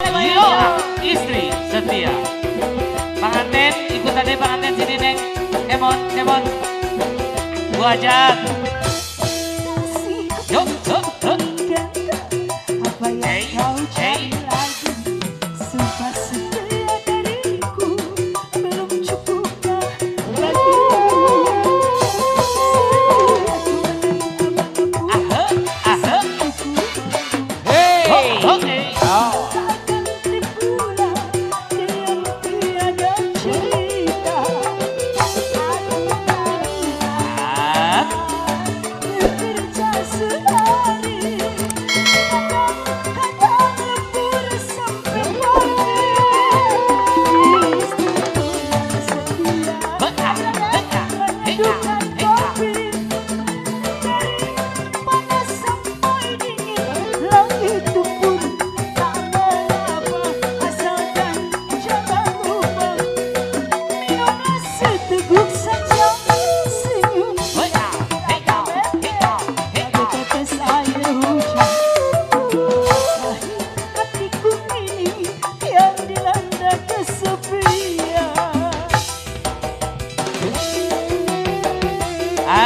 Yo, istri setia. Pengantin, ikutan deh pengantin sini neng. Kemon, kemon. Gua ajak. Yuk, yuk, yuk. Hey, hey.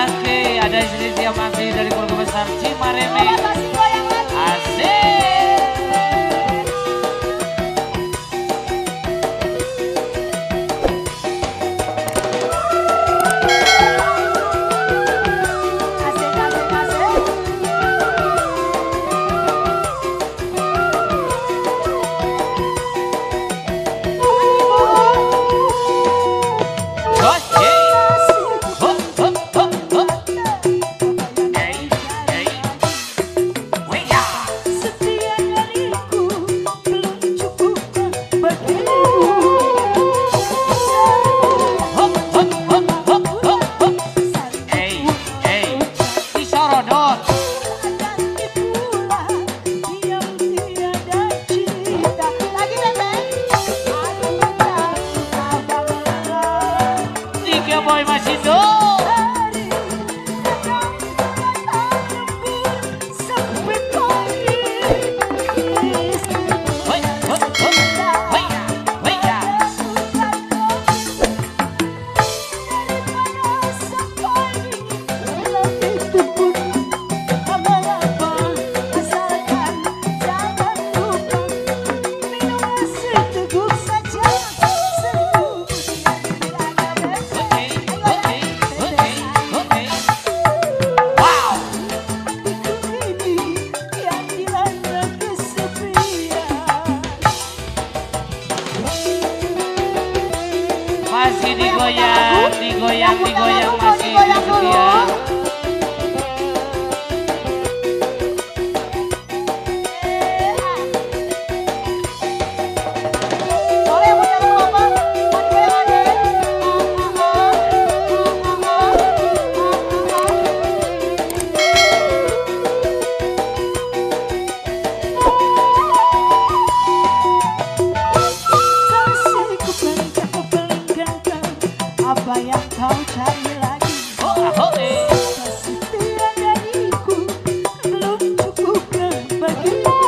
Oke, ada istri siap masih dari keluarga besar Cimareme. Asik. Boy masih tuh. Masih digoyang, digoyang, digoyang, masih setia. Apa yang kau cari lagi? Kesetiaan dariku belum cukup bagimu.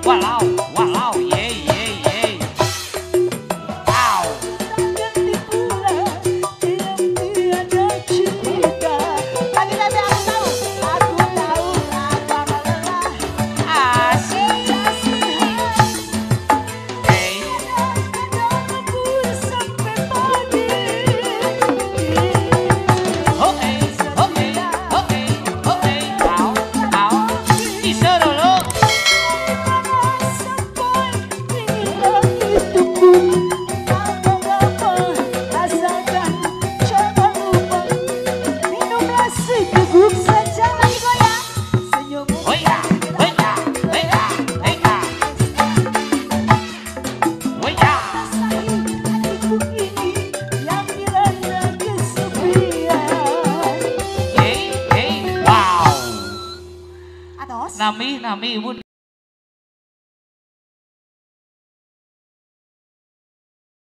Walau, walau, ye, ye, ye. Wow. Ganti pula yang tiada cerita. Lagi tapi aku tahu agak lelah. Asik. Nami, nami, ibu.